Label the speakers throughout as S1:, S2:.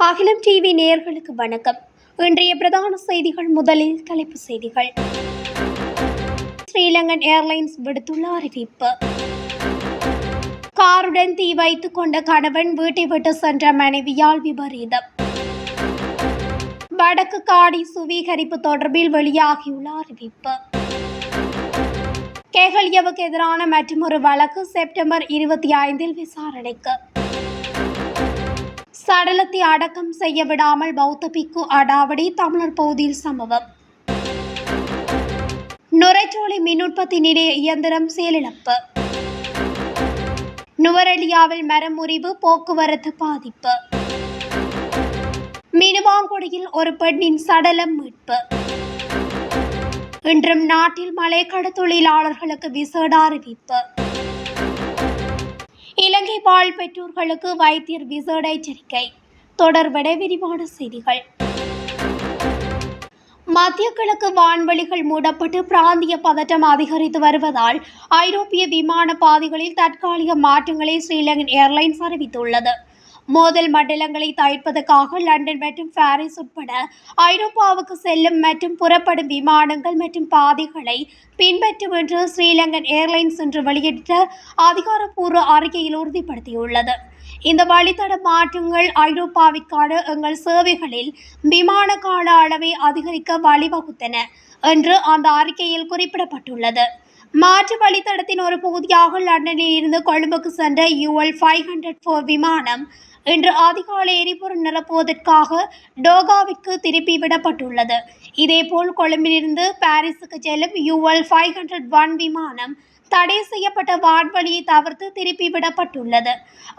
S1: அகிலம் டிவி நேயர்களுக்கு வணக்கம். இன்றைய பிரதான செய்திகள். முதலில் தலைப்புச் செய்திகள். ஸ்ரீலங்கன் ஏர்லைன்ஸ் விடுத்துள்ள அறிவிப்பு. காருடன் தீ வைத்துக் கொண்ட கணவன் வீட்டை விட்டு சென்ற மனைவியால் விபரீதம். வடக்கு காடி சுவீகரிப்பு தொடர்பில் வெளியாகியுள்ள அறிவிப்பு. கேகலியவுக்கு எதிரான மற்றொரு வழக்கு செப்டம்பர் 25 விசாரணைக்கு. சடலத்தை அடக்கம் செய்ய விடாமல் பௌத்த பிக்கு அடாவடி, தமிழர் பகுதியில் சம்பவம். நுரைச்சோலை மின் உற்பத்தி நிலைய இயந்திரம் செயலிழப்பு. நுவரெலியாவில் மரம் முறிவு, போக்குவரத்து பாதிப்பு. மினுவாங்குடியில் ஒரு பெண்ணின் சடலம் மீட்பு. இன்றும் நாட்டில் மலைக்கட தொழிலாளர்களுக்கு விசேட அறிவிப்பு. இலங்கை வாழ் பெற்றோர்களுக்கு வைத்தியர் விசேட எச்சரிக்கை. தொடர்பட விரிவான செய்திகள். மத்திய கிழக்கு வான்வெளிகள் மூடப்பட்டு பிராந்திய பதட்டம் அதிகரித்து வருவதால் ஐரோப்பிய விமான பாதைகளில் தற்காலிக மாற்றங்களை ஸ்ரீலங்கன் ஏர்லைன்ஸ் அறிவித்துள்ளது. மோதல் மண்டலங்களை தவிர்ப்பதற்காக லண்டன் மற்றும் பாரிஸ் உட்பட ஐரோப்பாவுக்கு செல்லும் மற்றும் புறப்படும் விமானங்கள் மற்றும் பாதைகளை பின்பற்றும் என்று ஸ்ரீலங்கன் ஏர்லைன்ஸ் இன்று வெளியிட்ட அதிகாரப்பூர்வ அறிக்கையில் உறுதிப்படுத்தியுள்ளது. இந்த வழித்தட மாற்றங்கள் ஐரோப்பாவிற்கான எங்கள் சேவைகளில் விமான கால அளவை அதிகரிக்க வழிவகுத்தன என்று அந்த அறிக்கையில் குறிப்பிடப்பட்டுள்ளது. மாற்று வழித்தடத்தின் ஒரு பகுதியாக லண்டனில் இருந்து கொழும்புக்கு சென்ற UL 504 விமானம் இன்று அதிகாலை எரிபொருள் நிரப்புவதற்காக டோகாவிற்கு திருப்பி விடப்பட்டுள்ளது. இதேபோல் கொழும்பிலிருந்து பாரிஸுக்கு செல்லும் UL 501 விமானம் தடை செய்யப்பட்ட வான்வழியை தவிர்த்து திருப்பி விடப்பட்டுள்ளது.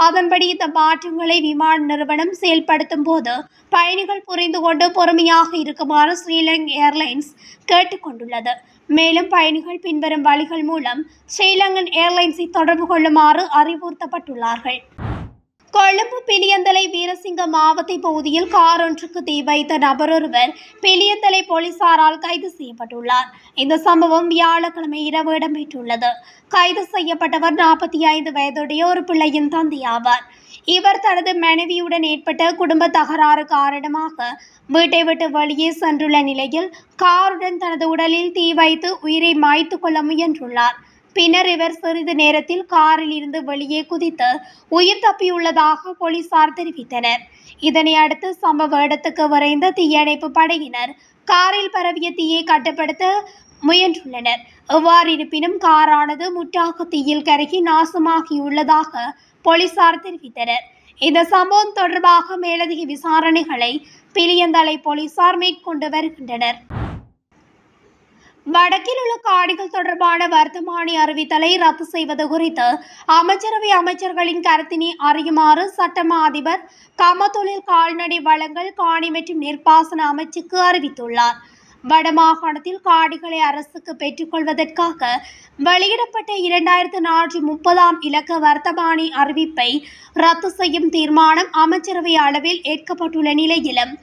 S1: அதன்படி இந்த மாற்றங்களை விமான நிறுவனம் செயல்படுத்தும் போது பயணிகள் புரிந்து கொண்டு பொறுமையாக இருக்குமாறு ஸ்ரீலங்கன் ஏர்லைன்ஸ் கேட்டுக்கொண்டுள்ளது. மேலும் பயணிகள் பின்வரும் வழிகள் மூலம் ஸ்ரீலங்கன் ஏர்லைன்ஸை தொடர்பு கொள்ளுமாறு அறிவுறுத்தப்பட்டுள்ளார்கள். கொழும்பு பிலியந்தலை வீரசிங்க மாவத்தை பகுதியில் கார் ஒன்றுக்கு தீ வைத்த நபரொருவர் பிலியந்தலை போலீசாரால் கைது செய்யப்பட்டுள்ளார். இந்த சம்பவம் வியாழக்கிழமை இரவு இடம்பெற்றுள்ளது. கைது செய்யப்பட்டவர் 45 வயதுடைய ஒரு பிள்ளையின் தந்தையாவார். இவர் தனது மனைவியுடன் ஏற்பட்ட குடும்ப தகராறு காரணமாக வீட்டை விட்டு வெளியே சென்றுள்ள நிலையில் காருடன் தனது உடலில் தீ வைத்து உயிரை மாய்த்து கொள்ள முயன்றுள்ளார். பின்னர் இவர் சிறிது நேரத்தில் காரில் இருந்து வெளியே குதித்து உயிர் தப்பியுள்ளதாக போலீசார் தெரிவித்தனர். இதனை அடுத்து சம்பவ இடத்துக்கு விரைந்த தீயணைப்பு படையினர் காரில் பரவிய தீயை கட்டுப்படுத்த முயன்றுள்ளனர். எவ்வாறு இருப்பினும் காரானது முற்றாக தீயில் கருகி நாசமாகியுள்ளதாக போலீசார் தெரிவித்தனர். இந்த சம்பவம் தொடர்பாக மேலதிக விசாரணைகளை பிலியந்தலை போலீசார் மேற்கொண்டு வருகின்றனர். வடக்கில் உள்ள காணிகள் தொடர்பான வர்த்தமானி அறிவித்தலை ரத்து செய்வது குறித்து அமைச்சரவை அமைச்சர்களின் கருத்தினை அறியுமாறு சட்டமா அதிபர் கமதொழில் கால்நடை வளங்கள் காணி மற்றும் நீர்ப்பாசன அமைச்சுக்கு அறிவித்துள்ளார். வடமாகாணத்தில் காணிகளை அரசுக்கு பெற்றுக்கொள்வதற்காக வெளியிடப்பட்ட 2430 இலக்க வர்த்தமானி அறிவிப்பை ரத்து செய்யும் தீர்மானம் அமைச்சரவை அளவில் ஏற்கப்பட்டுள்ள நிலையிலும்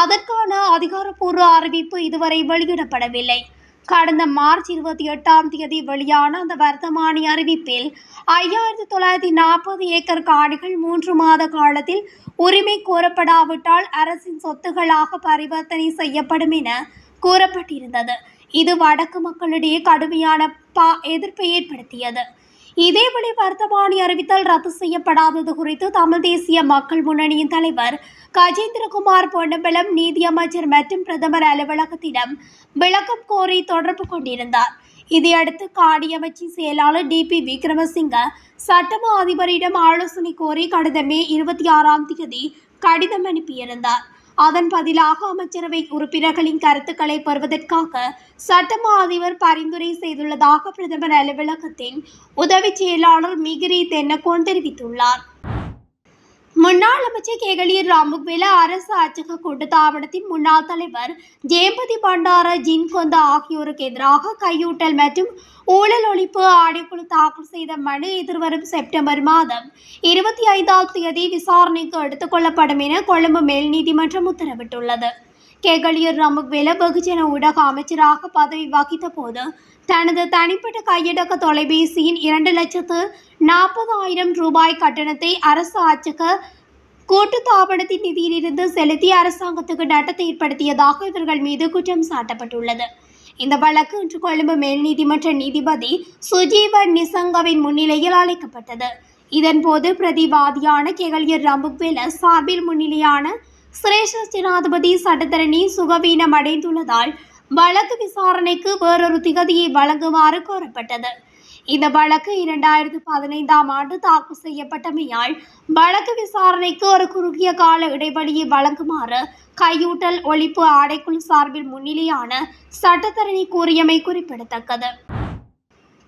S1: அதற்கான அதிகாரப்பூர்வ அறிவிப்பு இதுவரை வெளியிடப்படவில்லை. கடந்த மார்ச் 28 வெளியான அந்த வர்த்தமானி அறிவிப்பில் 5940 ஏக்கர் காணிகள் 3 மாத காலத்தில் உரிமை கோரப்படாவிட்டால் அரசின் சொத்துகளாக பரிவர்த்தனை செய்யப்படும் என கூறப்பட்டிருந்தது. இது வடக்கு மக்களிடையே கடுமையான எதிர்ப்பை ஏற்படுத்தியது. இதேவேளை வர்த்தமானி அறிவித்தல் ரத்து செய்யப்படாதது குறித்து தமிழ் தேசிய மக்கள் முன்னணியின் தலைவர் கஜேந்திரகுமார் பொன்னம்பலம் நீதியமைச்சர் மற்றும் பிரதமர் அலுவலகத்திடம் விளக்கம் கோரி தொடர்பு கொண்டிருந்தார். இதையடுத்து காணியமைச்சின் செயலாளர் DP விக்ரமசிங்க சட்டமா அதிபரிடம் ஆலோசனை கோரி கடந்த மே 26 கடிதம் அனுப்பியிருந்தார். அதன் பதிலாக அமைச்சரவை உறுப்பினர்களின் கருத்துக்களை பெறுவதற்காக சட்டமா அதிபர் பரிந்துரை செய்துள்ளதாக பிரதமர் அலுவலகத்தின் உதவி செயலாளர் மிகிரி தென்னகோன் தெரிவித்துள்ளார். முன்னாள் அமைச்சர் கேகலியர் ராமுக்வேல அரசு அச்சக கூட்டுத்தாபனத்தின் முன்னாள் தலைவர் ஜேம்பதி பண்டார ஜின்கொந்த ஆகியோருக்கு எதிராக கையூட்டல் மற்றும் ஊழல் ஒழிப்பு ஆணைக்குழு தாக்கல் செய்த மனு எதிர்வரும் செப்டம்பர் 25 விசாரணைக்கு எடுத்துக் கொள்ளப்படும் என கொழும்பு மேல் நீதிமன்றம் உத்தரவிட்டுள்ளது. கேகலியர் ராமுக்வேல வெகுஜன ஊடக அமைச்சராக பதவி வகித்த போது தனது தனிப்பட்ட கையடக்க தொலைபேசியின் 2,40,000 ரூபாய் கட்டணத்தை அரசு அச்சக கூட்டுத்தாபனத்தின் நிதியிலிருந்து செலுத்தி அரசாங்கத்துக்கு நட்டத்தை ஏற்படுத்தியதாக இவர்கள் மீது குற்றம் சாட்டப்பட்டுள்ளது. இந்த வழக்கு இன்று கொழும்பு மேல் நீதிமன்ற நீதிபதி சுஜீவ நிசங்கவின் முன்னிலையில் அழைக்கப்பட்டது. இதன்போது பிரதிவாதியான கெகலியர் ரம்புக்வெல சார்பில் முன்னிலையான சிரேஷ்ட ஜனாதிபதி சட்டத்தரணி சுகவீனம் அடைந்துள்ளதால் வழக்கு விசாரணைக்கு வேறொரு திகதியை வழங்குமாறு கோரப்பட்டது. இந்த வழக்கு 2015ஆம் ஆண்டு தாக்கல் செய்யப்பட்டமையால் வழக்கு விசாரணைக்கு ஒரு குறுகிய கால இடைவெளியை வழங்குமாறு கையூட்டல் ஒழிப்பு ஆணைக்குழு சார்பில் முன்னிலையான சட்டத்தரணி கூறியமை குறிப்பிடத்தக்கது.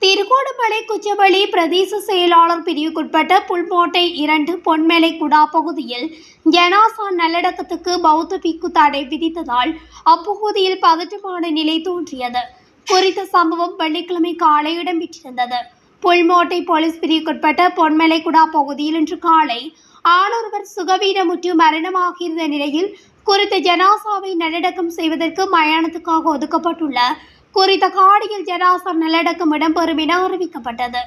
S1: திருகோணமலை குச்சவெளி பிரதேச செயலாளர் பிரிவுக்குட்பட்ட புல்மோட்டை 2 பொன்மலை குடா பகுதியில் ஜனாசா நல்லடக்கத்துக்கு பௌத்த பிக்கு தடை விதித்ததால் அப்பகுதியில் பதற்றமான நிலை தோன்றியது. குறித்த சம்பவம் வெள்ளிக்கிழமை காலை இடம்பெற்றிருந்தது. புல்மோட்டை போலீஸ் பிரிவுக்குட்பட்ட பொன்மலை குடா பகுதியில் இன்று காலை ஆணொருவர் சுகவீனமுற்று மரணமாகியிருந்த நிலையில் குறித்த ஜனாசாவை நல்லடக்கம் செய்வதற்கு மயானத்துக்காக ஒதுக்கப்பட்டுள்ள குறித்த காடியில் ஜனாசா நல்லடக்கம் இடம்பெறும் என அறிவிக்கப்பட்டது.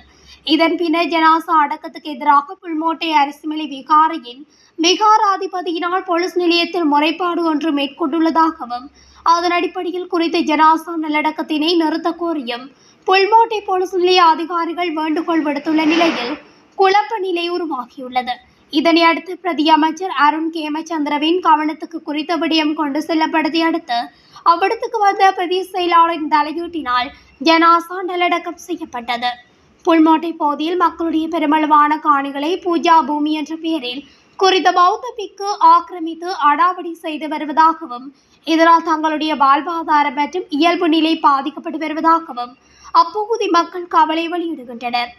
S1: இதன் பின்னர் ஜனாசா அடக்கத்துக்கு எதிராக புல்மோட்டை அரிசிமலை விகாரையின் விகாராதிபதியினால் போலீஸ் நிலையத்தில் முறைப்பாடு ஒன்று மேற்கொண்டுள்ளதாகவும் அதன் அடிப்படையில் குறித்த ஜனாசா நல்லடக்கத்தினை நிறுத்த கோரியும் புல்மோட்டை போலீஸ் நிலைய அதிகாரிகள் வேண்டுகோள் விடுத்துள்ள நிலையில் குழப்ப நிலை உருவாகியுள்ளது. இதனை அடுத்து பிரதி அமைச்சர் அருண் கேமச்சந்திரவின் கவனத்துக்கு குறித்த விடயம் கொண்டு செல்லப்பட்டதை அடுத்து அவ்விடத்துக்கு வந்த பிரதேச செயலாளரின் தலையீட்டினால் ஜனாசா நல்லடக்கம் செய்யப்பட்டது. புல்மோட்டை பகுதியில் மக்களுடைய பெருமளவான காணிகளை பூஜா பூமி என்ற பெயரில் குறித்த பௌத்த பிக்கு ஆக்கிரமித்து அடாவடி செய்து வருவதாகவும் இதனால் தங்களுடைய வாழ்வாதாரம் மற்றும் இயல்பு நிலை பாதிக்கப்பட்டு வருவதாகவும் அப்பகுதி மக்கள் கவலை வெளியிடுகின்றனர்.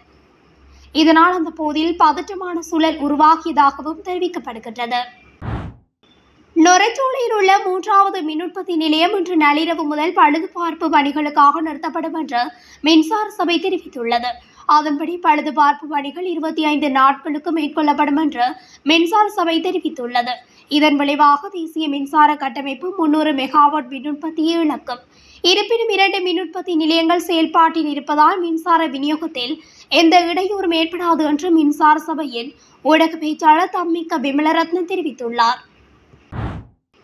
S1: இதனால் அந்த பகுதியில் பதற்றமான சூழல் உருவாகியதாகவும் தெரிவிக்கப்படுகின்றது. நொரச்சோலையில் உள்ள 3வது மின் உற்பத்தி நிலையம் இன்று நள்ளிரவு முதல் பழுதுபார்ப்பு பணிகளுக்காக நிறுத்தப்படும் என்று மின்சார சபை தெரிவித்துள்ளது. அதன்படி பழுதுபார்ப்பு பணிகள் 25 நாட்களுக்கு மேற்கொள்ளப்படும் என்று மின்சார சபை தெரிவித்துள்ளது. இதன் விளைவாக தேசிய மின்சார கட்டமைப்பு 300 மெகாவாட் மின் உற்பத்தியை இழக்கும். இருப்பினும் 2 மின் உற்பத்தி நிலையங்கள் செயல்பாட்டில் இருப்பதால் மின்சார விநியோகத்தில் எந்த இடையூறும் ஏற்படாது என்று மின்சார சபையின் ஊடக பேச்சாளர் தம்மிக்க விமலரத்ன தெரிவித்துள்ளார்.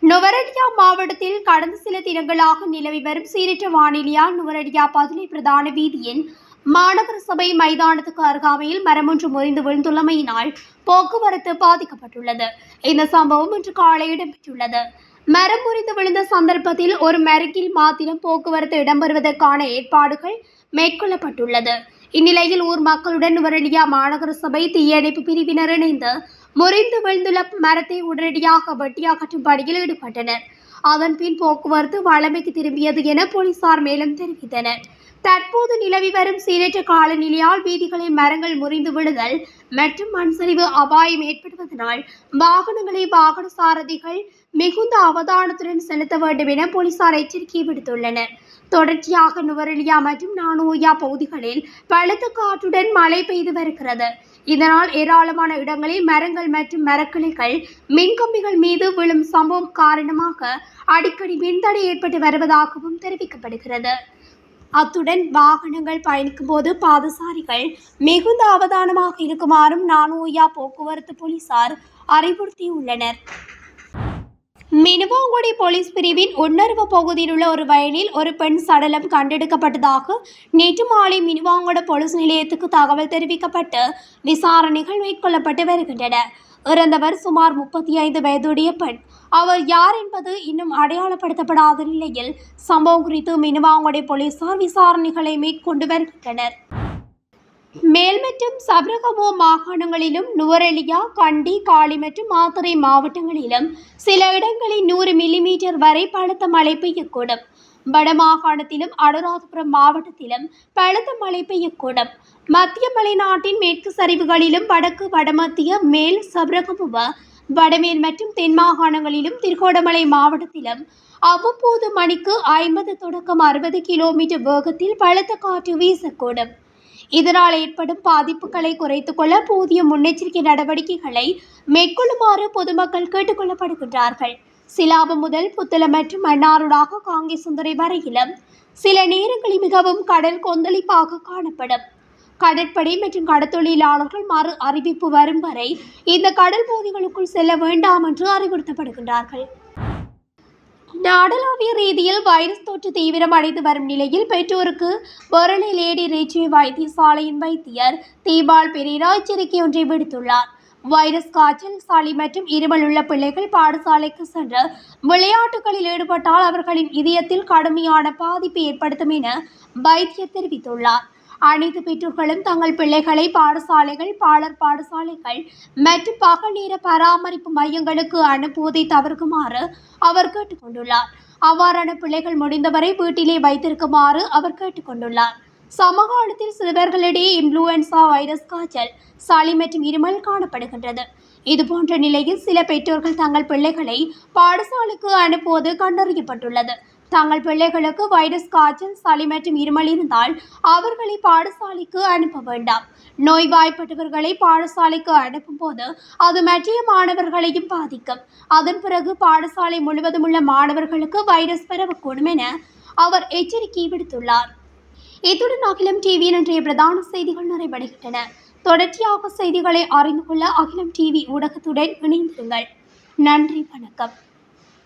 S1: நுவரெலியா மாவட்டத்தில் கடந்த சில தினங்களாக நிலவி வரும் சீரற்ற வானிலையால் நுவரெலியா பதுளை பிரதான வீதியின் மாநகர சபை மைதானத்துக்கு அருகாமையில் மரம் ஒன்று முறிந்து விழுந்துள்ளமையினால் போக்குவரத்து பாதிக்கப்பட்டுள்ளது. இந்த சம்பவம் இன்று காலை இடம்பெற்றுள்ளது. மரம் முறிந்து விழுந்த சந்தர்ப்பத்தில் ஒரு மருங்கில் மாத்திரம் போக்குவரத்து இடம்பெறுவதற்கான ஏற்பாடுகள் மேற்கொள்ளப்பட்டுள்ளது. இந்நிலையில் ஊர் மக்களுடன் நுவரெலியா மாநகர சபை தீயணைப்பு பிரிவினர் இணைந்து முறிந்து விழுந்துள்ள மரத்தை உடனடியாக வெட்டி அகற்றும் பணியில் ஈடுபட்டனர். அதன்பின் போக்குவரத்து வழமைக்கு திரும்பியது என போலீசார் மேலும் தெரிவித்தனர். தற்போது நிலவி வரும் சீரற்ற காலநிலையால் வீதிகளில் மரங்கள் முறிந்து விழுதல் மற்றும் மண் சரிவு அபாயம் ஏற்படுவதனால் வாகனங்களை வாகன சாரதிகள் மிகுந்த அவதானத்துடன் செலுத்த வேண்டும் என போலீசார் எச்சரிக்கை விடுத்துள்ளனர். தொடர்ச்சியாக நுவரெலியா மற்றும் நானூயா பகுதிகளில் பலத்த காற்றுடன் மழை பெய்து வருகிறது. இதனால் ஏராளமான இடங்களில் மரங்கள் மற்றும் மரக்கிளைகள் மின்கம்பிகள் மீது விழும் சம்பவம் காரணமாக அடிக்கடி மின்தடை ஏற்பட்டு வருவதாகவும் தெரிவிக்கப்படுகிறது. அத்துடன் வாகனங்கள் பயணிக்கும் போது பாதசாரிகள் மிகுந்த அவதானமாக இருக்குமாறும் நானூயா போக்குவரத்து போலீசார் அறிவுறுத்தியுள்ளனர். மினுவாங்குடி போலீஸ் பிரிவின் உன்னருவ பகுதியில் உள்ள ஒரு வயலில் ஒரு பெண் சடலம் கண்டெடுக்கப்பட்டதாக நேற்று மாலை மினுவாங்குடி போலீஸ் நிலையத்துக்கு தகவல் தெரிவிக்கப்பட்டு விசாரணைகள் மேற்கொள்ளப்பட்டு வருகின்றன. இறந்தவர் சுமார் 35 வயதுடைய பெண். அவர் யார் என்பது இன்னும் அடையாளப்படுத்தப்படாத நிலையில் சம்பவம் குறித்து மினுவாங்குடி போலீசார் விசாரணைகளை மேற்கொண்டு வருகின்றனர். மேல் மற்றும் சப்ரகமோ மாகாணங்களிலும் நுவரெலியா, கண்டி, காலி மற்றும் மாத்தறை மாவட்டங்களிலும் சில இடங்களில் 100 மில்லிமீட்டர் வரை பலத்த மழை பெய்யக்கூடும். வடமாகாணத்திலும் அனுராதபுரம் மாவட்டத்திலும் பலத்த மழை பெய்யக்கூடும். மத்திய மலைநாட்டின் மேற்கு சரிவுகளிலும் வடக்கு, வடமத்திய, மேல் சப்ரகமுவ, வடமேல் மற்றும் தென் மாகாணங்களிலும் திருகோணமலை மாவட்டத்திலும் அவ்வப்போது மணிக்கு 50 தொடக்கம் 60 கிலோமீட்டர் வேகத்தில் பலத்த காற்று வீசக்கூடும். இதனால் ஏற்படும் பாதிப்புகளை குறைத்துக் கொள்ள போதிய முன்னெச்சரிக்கை நடவடிக்கைகளை மேற்கொள்ளுமாறு பொதுமக்கள் கேட்டுக் கொள்ளப்படுகின்றார்கள். சிலாபம் முதல் புத்தளம் மற்றும் மன்னாருடாக காங்கேசந்துறை வரையிலும் சில நேரங்களில் மிகவும் கடல் கொந்தளிப்பாக காணப்படும். கடற்படை மற்றும் கடற்தொழிலாளர்கள் மறு அறிவிப்பு வரும் வரை இந்த கடல் பகுதிகளுக்குள் செல்ல வேண்டாம் என்று அறிவுறுத்தப்படுகின்றார்கள். நாடளாவிய ரீதியில் வைரஸ் தொற்று தீவிரமடைந்து வரும் நிலையில் பெற்றோருக்கு பெர்னி லேடி ரிச்சி வைத்தியசாலையின் வைத்தியர் தீபால் பெரேரா எச்சரிக்கை ஒன்றை விடுத்துள்ளார். வைரஸ் காய்ச்சல், சளி மற்றும் இருமல் உள்ள பிள்ளைகள் பாடசாலைக்கு சென்று விளையாட்டுகளில் ஈடுபட்டால் அவர்களின் இதயத்தில் கடுமையான பாதிப்பை ஏற்படுத்தும் என வைத்தியர் தெரிவித்துள்ளார். அனைத்து பெற்றோர்களும் தங்கள் பிள்ளைகளை பாடசாலைகள், பாடசாலைகள் மற்றும் பகல் நேர பராமரிப்பு மையங்களுக்கு அனுப்புவதை தவிர்க்குமாறு அவர் கேட்டுக்கொண்டுள்ளார். அவ்வாறான பிள்ளைகள் முடிந்தவரை வீட்டிலே வைத்திருக்குமாறு அவர் கேட்டுக்கொண்டுள்ளார். சமகாலத்தில் சிறுவர்களிடையே இன்ஃப்ளூயன்சா வைரஸ் காய்ச்சல், சளி மற்றும் இருமல் காணப்படுகின்றது. இதுபோன்ற நிலையில் சில பெற்றோர்கள் தங்கள் பிள்ளைகளை பாடசாலைக்கு அனுப்புவது கண்டறியப்பட்டுள்ளது. தங்கள் பிள்ளைகளுக்கு வைரஸ் காய்ச்சல், சளி மற்றும் இருமல் இருந்தால் அவர்களை பாடசாலைக்கு அனுப்ப வேண்டாம். நோய்வாய்ப்பட்டவர்களை பாடசாலைக்கு அனுப்பும் போது அது மற்ற மாணவர்களையும் பாதிக்கும். அதன் பிறகு பாடசாலை முழுவதும் உள்ள மாணவர்களுக்கு வைரஸ் பரவக்கூடும் என அவர் எச்சரிக்கை விடுத்துள்ளார். இத்துடன் அகிலம் டிவியின் இன்றைய பிரதான செய்திகள் நிறைவடைகின்றன. தொடர்ச்சியாக செய்திகளை அறிந்து கொள்ள அகிலம் டிவி ஊடகத்துடன் இணைந்திருங்கள். நன்றி, வணக்கம்.